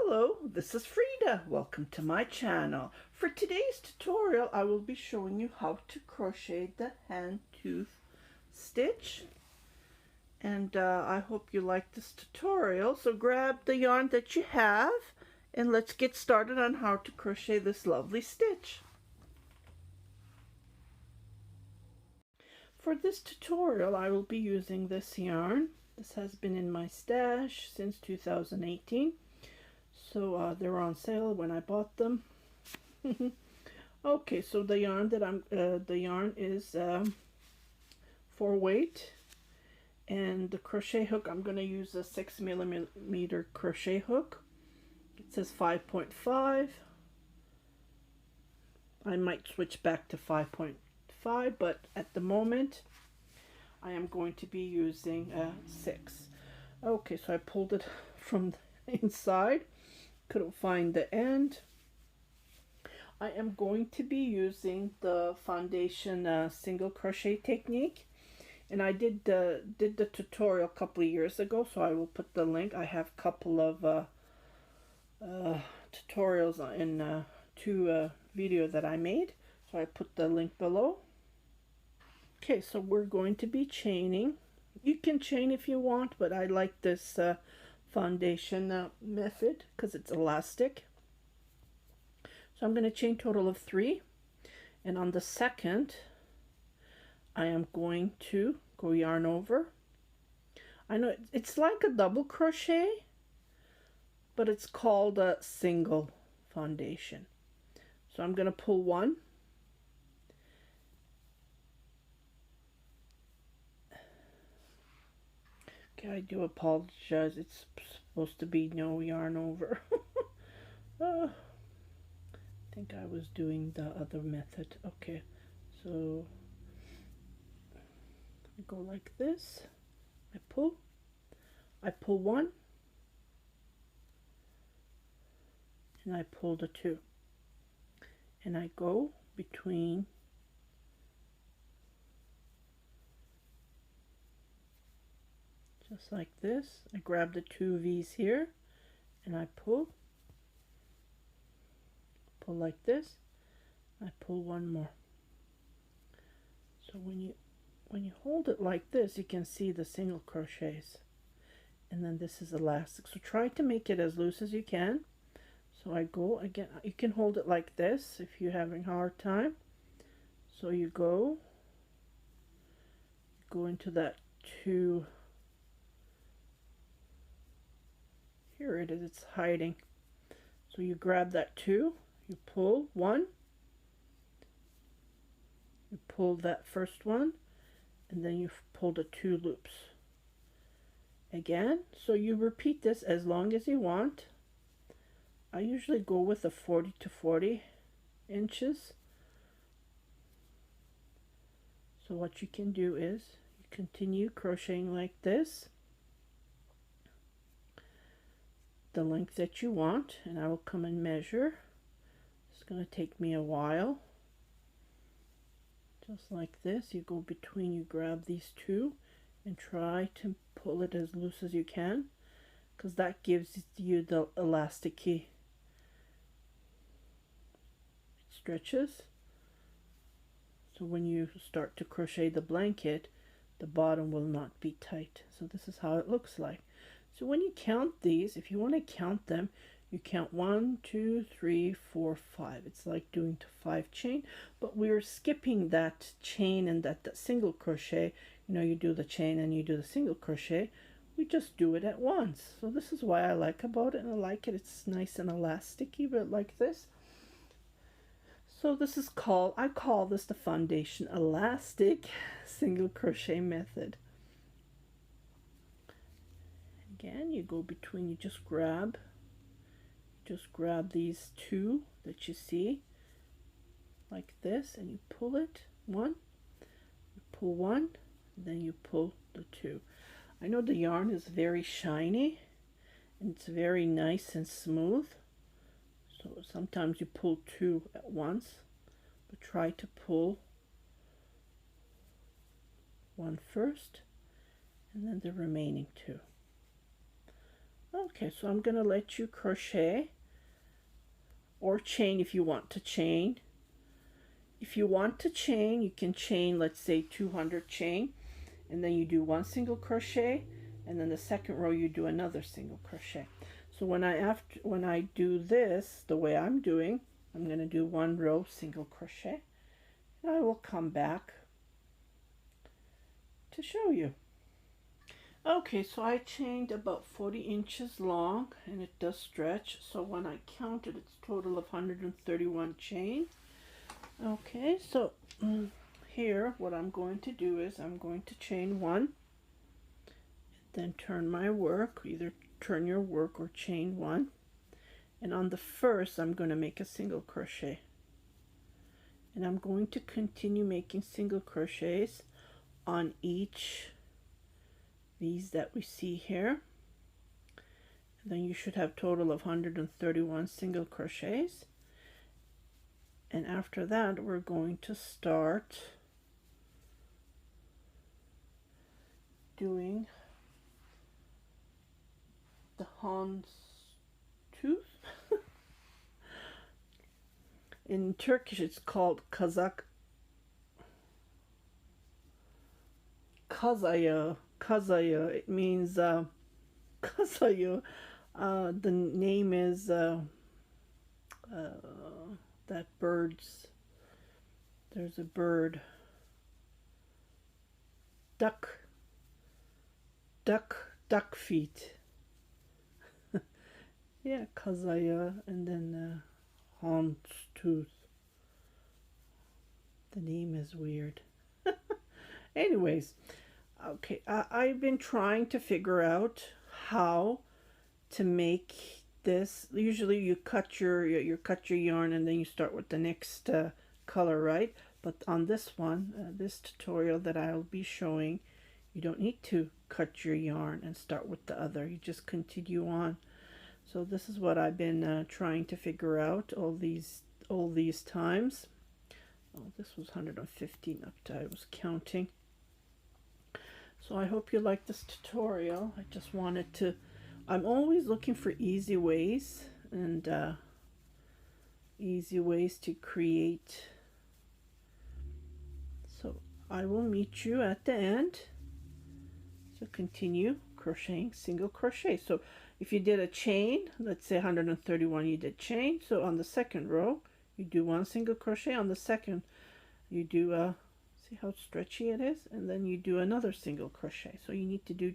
Hello, this is Frida. Welcome to my channel. For today's tutorial, I will be showing you how to crochet the hand tooth stitch. And I hope you like this tutorial. So grab the yarn that you have and let's get started on how to crochet this lovely stitch. For this tutorial, I will be using this yarn. This has been in my stash since 2018. So they were on sale when I bought them. Okay, so the yarn that the yarn is 4 weight, and the crochet hook I'm going to use a 6mm crochet hook. It says 5.5. I might switch back to 5.5, but at the moment I am going to be using 6. Okay, so I pulled it from the inside. Couldn't find the end. I am going to be using the foundation single crochet technique, and I did the tutorial a couple of years ago, so I will put the link. I have a couple of tutorials in 2 videos that I made, so I put the link below. Okay, so we're going to be chaining. You can chain if you want, but I like this foundation method because it's elastic. So I'm going to chain total of 3, and on the second I am going to go yarn over. I know it's like a double crochet, but it's called a single foundation. So I'm going to pull 1, I do apologize, it's supposed to be no yarn over. I think I was doing the other method. Okay, so I go like this. I pull 1, and I pull the 2, and I go between just like this. I grab the 2 V's here and I pull like this. I pull 1 more. So when you hold it like this, you can see the single crochets, and then this is elastic. So try to make it as loose as you can. So I go again. You can hold it like this if you're having a hard time. So you go into that 2. Here it is, it's hiding. So you grab that 2, you pull 1, you pull that first one, and then you pull the 2 loops again. So you repeat this as long as you want. I usually go with a 40 to 40 inches. So what you can do is you continue crocheting like this, the length that you want, and I will come and measure. It's going to take me a while. Just like this, you go between, you grab these 2 and try to pull it as loose as you can, because that gives you the elasticy. It stretches. So when you start to crochet the blanket, the bottom will not be tight. So this is how it looks like. So when you count these, if you want to count them, you count 1, 2, 3, 4, 5. It's like doing 5 chain, but we're skipping that chain and that single crochet. You know, you do the chain and you do the single crochet. We just do it at once. So this is why I like about it, and I like it. It's nice and elasticy, but like this. So this is called, I call this the foundation elastic single crochet method. Again, you go between, you just grab these 2 that you see like this, and you pull it 1, you pull 1, then you pull the 2. I know the yarn is very shiny and it's very nice and smooth, so sometimes you pull 2 at once, but try to pull 1 first and then the remaining 2. Okay, so I'm going to let you crochet or chain if you want to chain. If you want to chain, you can chain, let's say 200 chain, and then you do one single crochet, and then the second row you do another single crochet. So when I do this the way I'm doing, I'm going to do one row single crochet, and I will come back to show you. Okay, so I chained about 40 inches long, and it does stretch. So when I counted, it's a total of 131 chain. Okay, so here what I'm going to do is I'm going to chain one, then turn my work, either turn your work or chain one, and on the first I'm going to make a single crochet, and I'm going to continue making single crochets on each these that we see here. And then you should have a total of 131 single crochets. And after that, we're going to start doing the Houndstooth. In Turkish, it's called Kaz Ayağı. Kaz Ayağı. It means Kaz Ayağı. The name is that bird's. There's a bird. Duck feet. Yeah, Kaz Ayağı, and then Houndstooth. The name is weird. Anyways, okay, I've been trying to figure out how to make this. Usually you cut your yarn and then you start with the next color, right? But on this one, this tutorial that I'll be showing, you don't need to cut your yarn and start with the other. You just continue on. So this is what I've been trying to figure out all these times. Oh, this was 115 up to I was counting. So I hope you like this tutorial. I just wanted to, I'm always looking for easy ways and easy ways to create. So I will meet you at the end. So continue crocheting single crochet. So if you did a chain, let's say 131, you did chain. So on the second row, you do one single crochet. On the second, you do see how stretchy it is, and then you do another single crochet. So you need to do,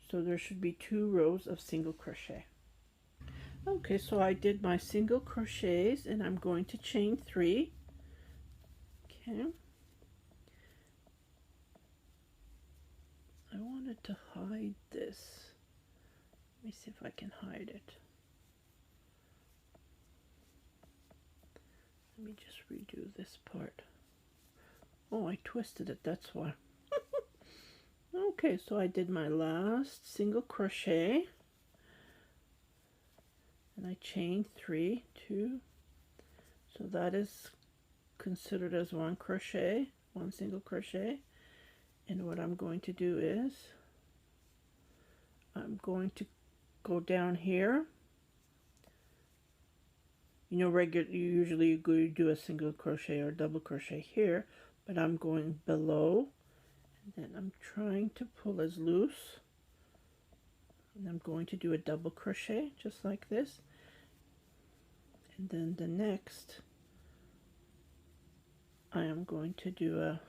so there should be 2 rows of single crochet. Okay, so I did my single crochets, and I'm going to chain 3. Okay. I wanted to hide this. Let me see if I can hide it. Let me just redo this part. Oh, I twisted it, that's why. Okay, so I did my last single crochet. And I chained 3, 2. So that is considered as 1 crochet, 1 single crochet. And what I'm going to do is, I'm going to go down here. You know, usually you do a single crochet or double crochet here, but I'm going below, and then I'm trying to pull as loose, and I'm going to do a double crochet just like this, and then the next I am going to do a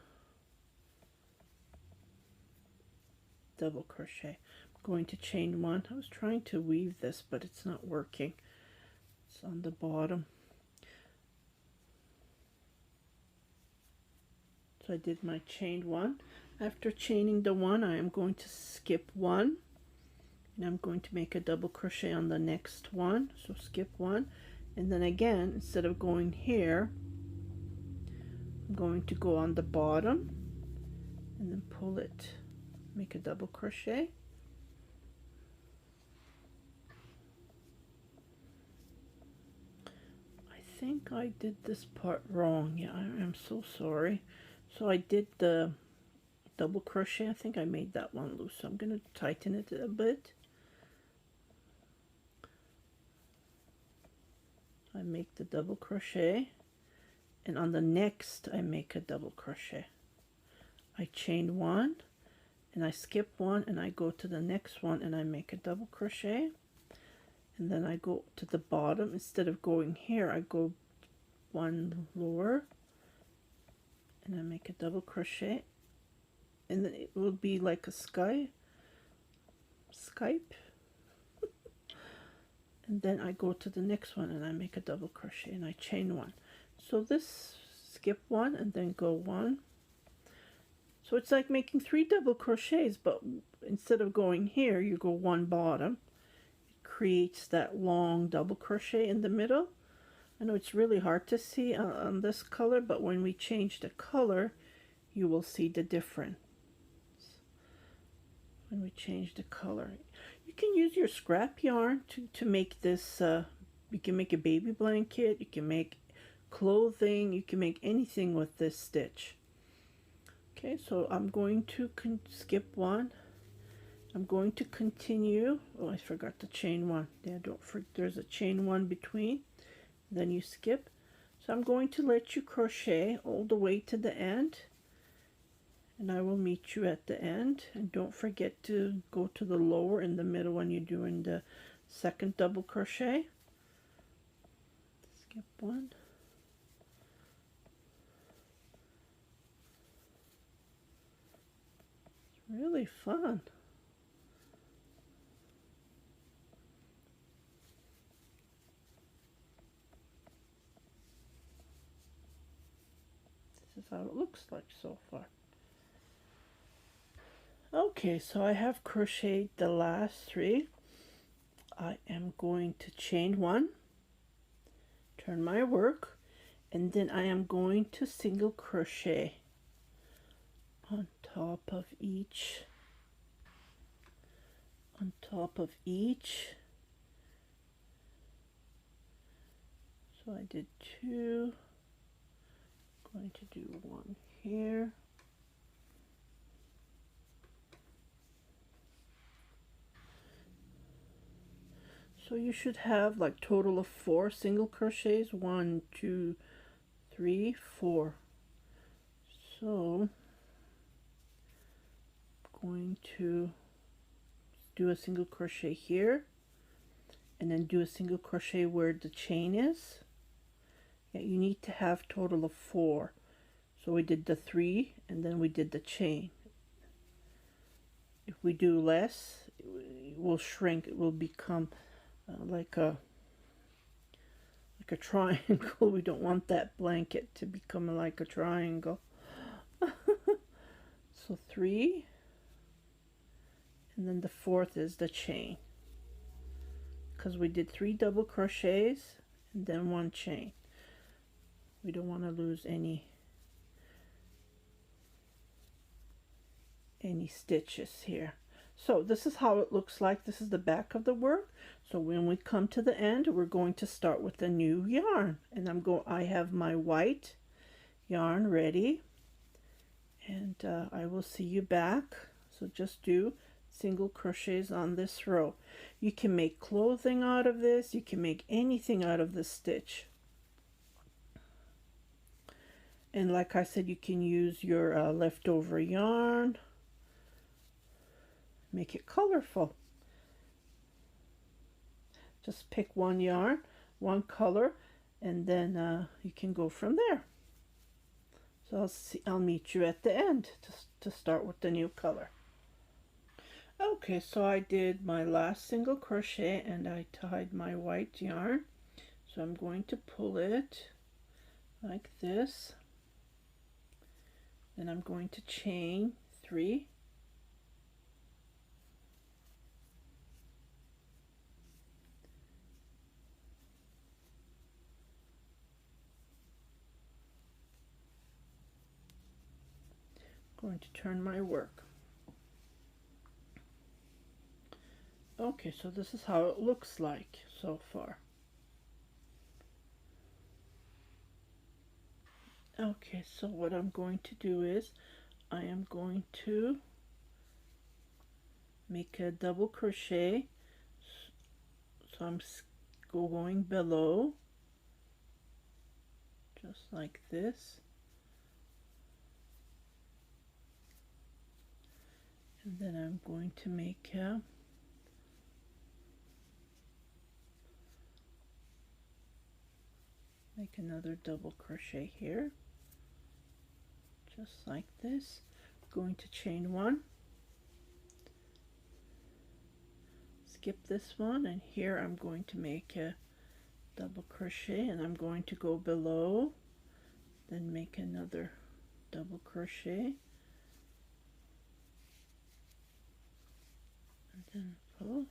double crochet. I'm going to chain 1. I was trying to weave this, but it's not working. It's on the bottom. So I did my chain 1. After chaining the 1, I am going to skip 1, and I'm going to make a double crochet on the next one. So skip 1, and then again, instead of going here, I'm going to go on the bottom and then pull it, make a double crochet. I think I did this part wrong. Yeah, I am so sorry. So I did the double crochet. I think I made that one loose, so I'm going to tighten it a bit. I make the double crochet, and on the next I make a double crochet. I chain one and I skip one and I go to the next one and I make a double crochet, and then I go to the bottom. Instead of going here, I go one lower and I make a double crochet, and then it will be like a Skype, and then I go to the next one and I make a double crochet and I chain one. So this, skip one and then go one. So it's like making 3 double crochets, but instead of going here, you go one bottom. It creates that long double crochet in the middle. I know it's really hard to see on this color, but when we change the color, you will see the difference. When we change the color, you can use your scrap yarn to make this. You can make a baby blanket, you can make clothing, you can make anything with this stitch. Okay, so I'm going to skip one. I'm going to continue. Oh, I forgot to chain one. Yeah, don't forget there's a chain one between. Then you skip. So I'm going to let you crochet all the way to the end, and I will meet you at the end. And don't forget to go to the lower in the middle when you're doing the second double crochet. Skip one. It's really fun. This is how it looks like so far. Okay, so I have crocheted the last 3. I am going to chain one, turn my work, and then I am going to single crochet on top of each, So I did 2, going to do 1 here. So you should have like total of 4 single crochets. 1, 2, 3, 4. So I'm going to do a single crochet here, and then do a single crochet where the chain is. Yeah, you need to have total of 4. So we did the 3 and then we did the chain. If we do less, it will shrink. It will become like a triangle. We don't want that blanket to become like a triangle. So 3, and then the 4th is the chain, because we did 3 double crochets and then 1 chain. We don't want to lose any stitches here. So this is how it looks like. This is the back of the work. So when we come to the end, we're going to start with a new yarn, and I have my white yarn ready, and I will see you back. So just do single crochets on this row. You can make clothing out of this. You can make anything out of this stitch. And like I said, you can use your leftover yarn. Make it colorful. Just pick one yarn, one color, and then you can go from there. So I'll meet you at the end to start with the new color. Okay, so I did my last single crochet and I tied my white yarn. So I'm going to pull it like this. Then I'm going to chain 3. Going to turn my work. Okay, so this is how it looks like so far. Okay, so what I'm going to do is I am going to make a double crochet. So I'm going below just like this. And then I'm going to make another double crochet here, just like this. Going to chain one, skip this one, and here I'm going to make a double crochet, and I'm going to go below, then make another double crochet, and then pull,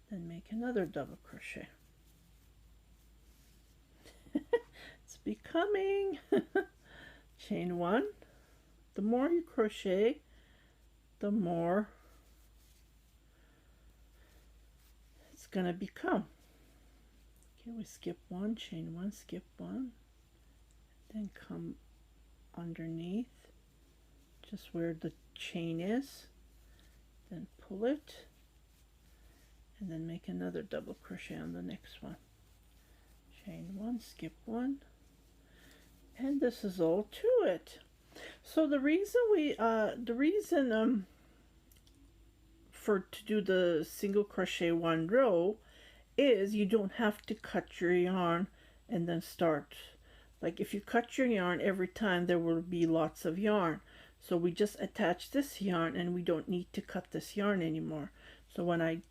then make another double crochet. It's becoming. Chain one. The more you crochet, the more it's gonna become. Okay, we skip one, chain one, skip one, then come underneath just where the chain is, then pull it, and then make another double crochet on the next one. Chain one, skip one, and this is all to it. So the reason to do the single crochet one row is you don't have to cut your yarn and then start. Like if you cut your yarn every time, there will be lots of yarn. So we just attach this yarn and we don't need to cut this yarn anymore. So when I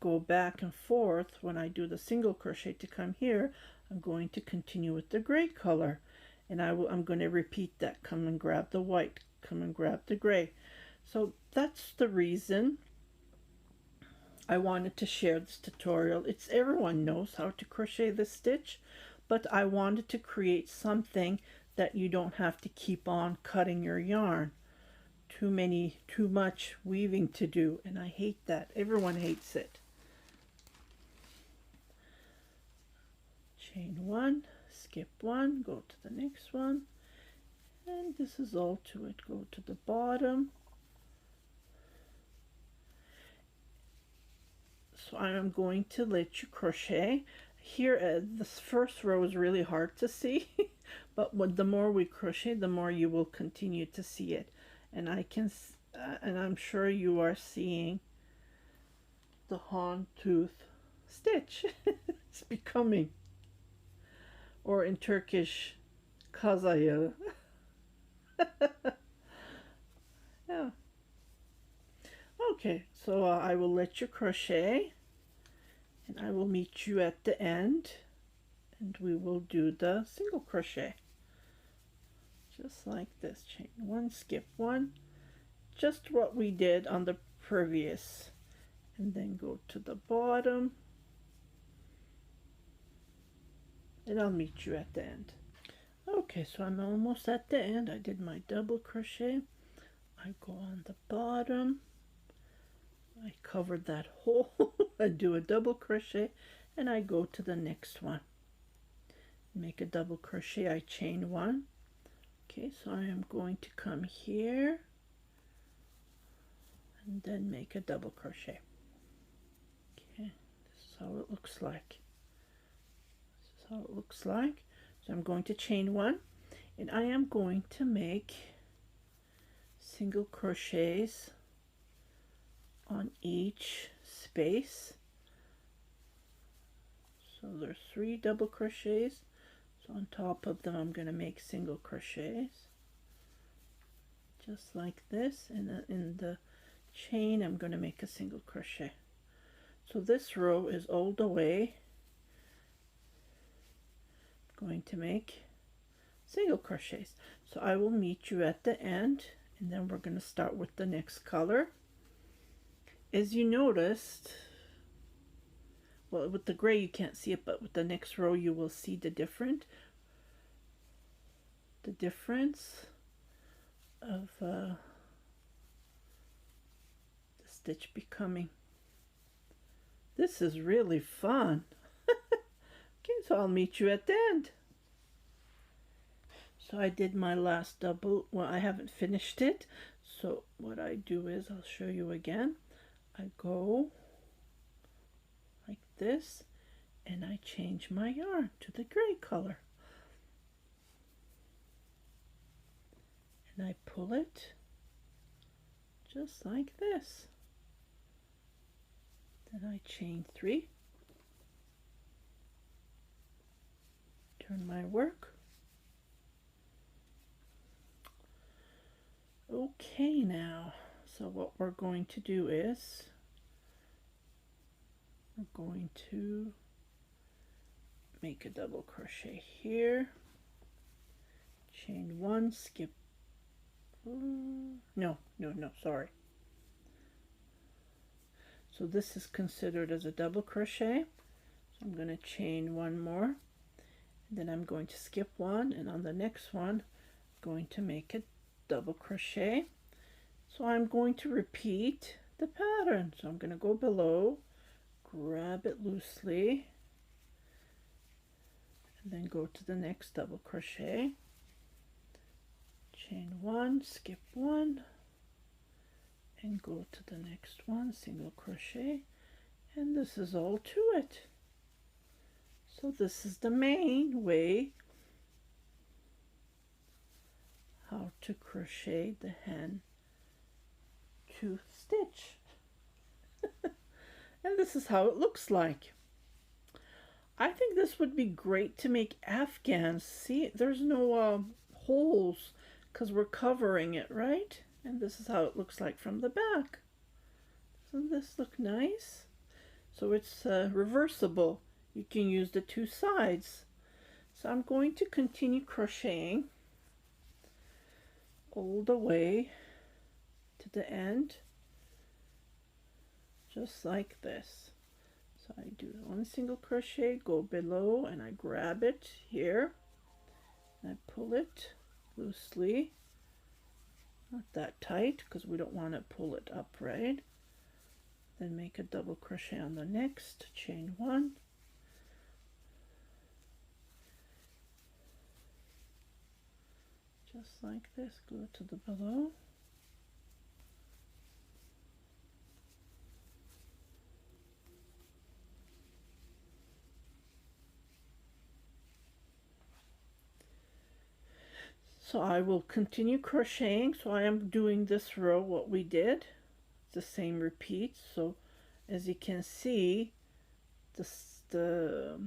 go back and forth, when I do the single crochet to come here, I'm going to continue with the gray color. And I'm going to repeat that. Come and grab the white, come and grab the gray. So that's the reason I wanted to share this tutorial. Everyone knows how to crochet this stitch, but I wanted to create something that you don't have to keep on cutting your yarn. Too much weaving to do, and I hate that. Everyone hates it. Chain one, skip one, go to the next one, and this is all to it. Go to the bottom. So I am going to let you crochet here. This first row is really hard to see, but the more we crochet, the more you will continue to see it. And and I'm sure you are seeing the Houndstooth stitch. It's becoming. Or in Turkish, Kaz Ayağı. Yeah. Okay, so I will let you crochet, and I will meet you at the end, and we will do the single crochet. Just like this. Chain one, skip one. Just what we did on the previous. And then go to the bottom. And I'll meet you at the end. Okay, so I'm almost at the end. I did my double crochet. I go on the bottom. I covered that hole. I do a double crochet, and I go to the next one. Make a double crochet. I chain one. Okay, so I am going to come here and then make a double crochet. Okay, this is how it looks like. How it looks like. So I'm going to chain one, and I am going to make single crochets on each space. So there's 3 double crochets. So on top of them I'm going to make single crochets just like this, and in the chain I'm going to make a single crochet. So this row is all the way going to make single crochets. So I will meet you at the end, and then we're going to start with the next color. As you noticed, well, with the gray you can't see it, but with the next row you will see the difference of the stitch becoming. This is really fun. Okay, so I'll meet you at the end. So I did my last double. Well, I haven't finished it. So what I do is, I'll show you again. I go like this, and I change my yarn to the gray color. and I pull it just like this. Then I chain 3, turn my work. Okay, now, so what we're going to do is we're going to make a double crochet here, chain 1, skip, no, sorry. So this is considered as a double crochet. So I'm going to chain 1 more, and then I'm going to skip 1, and on the next one I'm going to make a double crochet. So I'm going to repeat the pattern. So I'm going to go below, grab it loosely, and then go to the next double crochet, chain 1, skip 1, and go to the next one, single crochet, and this is all to it. So this is the main way how to crochet the hand tooth stitch. And this is how it looks like. I think this would be great to make afghans. See, there's no holes because we're covering it, right? And this is how it looks like from the back. Doesn't this look nice? So it's reversible. You can use the 2 sides. So I'm going to continue crocheting all the way to the end, just like this. So I do 1 single crochet, go below, and I grab it here, and I pull it loosely. Not that tight because we don't want to pull it up, right? Then make a double crochet on the next, chain 1, just like this, go to the below, so I will continue crocheting. So I am doing this row what we did, the same repeat. So as you can see, the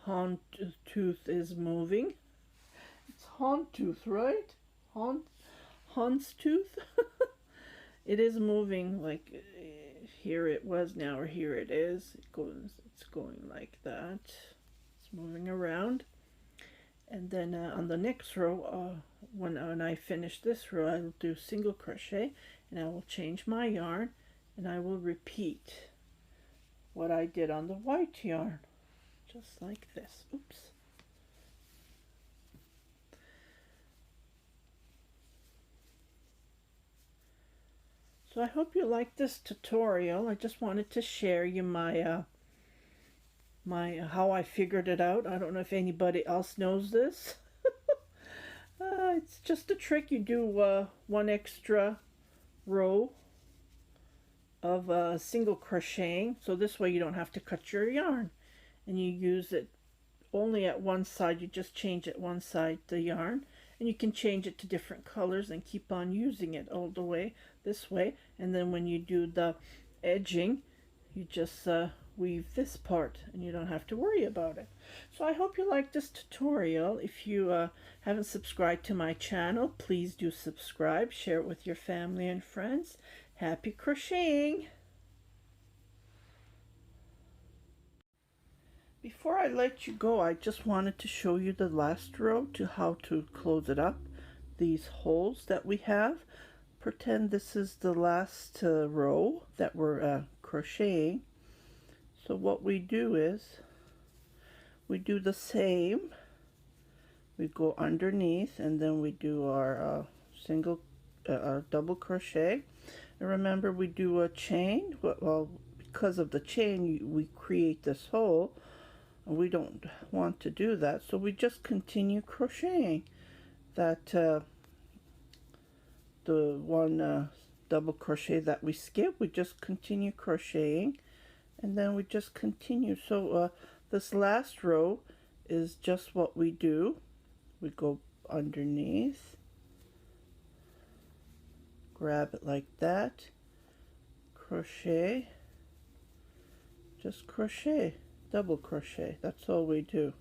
hound tooth is moving. It's hound tooth, right? Houndstooth. It is moving, like here it was now, or here it is. It's going like that. It's moving around. And then on the next row, when I finish this row, I will do single crochet, and I will change my yarn, and I will repeat what I did on the white yarn, just like this. Oops. So I hope you like this tutorial. I just wanted to share you my how I figured it out. I don't know if anybody else knows this. It's just a trick. You do 1 extra row of single crocheting, so this way you don't have to cut your yarn, and you use it only at one side. You just change it one side, the yarn, and you can change it to different colors and keep on using it all the way this way. And then when you do the edging, you just weave this part, and you don't have to worry about it. So I hope you like this tutorial. If you haven't subscribed to my channel, please do subscribe, share it with your family and friends. Happy crocheting! Before I let you go, I just wanted to show you the last row to how to close it up. These holes that we have, pretend this is the last row that we're crocheting. So what we do is we do the same. We go underneath, and then we do our double crochet. And remember, we do a chain. Well, because of the chain, we create this hole. And we don't want to do that, so we just continue crocheting that the one double crochet that we skip. We just continue crocheting, and then we just continue. So this last row is just what we do. We go underneath grab it like that, crochet, just crochet, double crochet, that's all we do.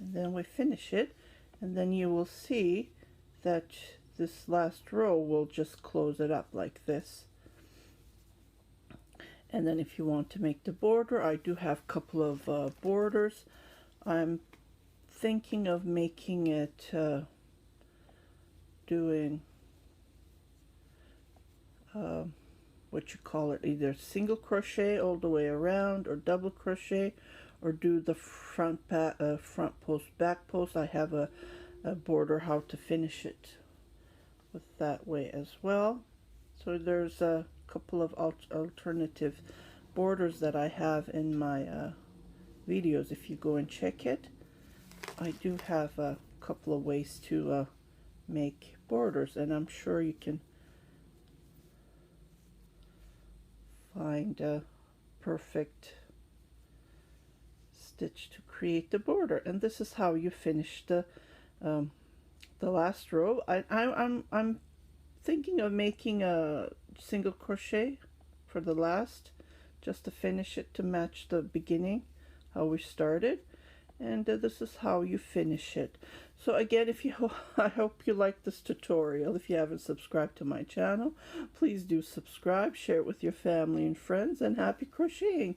And then we finish it, and then you will see that this last row will just close it up like this. And then if you want to make the border, I do have a couple of borders. I'm thinking of making it doing what you call it, either single crochet all the way around or double crochet, or do the front post, back post. I have a border how to finish it with that way as well. So there's a couple of alternative borders that I have in my videos. If you go and check it, I do have a couple of ways to make borders, and I'm sure you can find a perfect stitch to create the border. And this is how you finish the last row. I'm thinking of making a single crochet for the last, just to finish it to match the beginning, how we started. And this is how you finish it. So again, I hope you like this tutorial. If you haven't subscribed to my channel, please do subscribe, share it with your family and friends, and happy crocheting!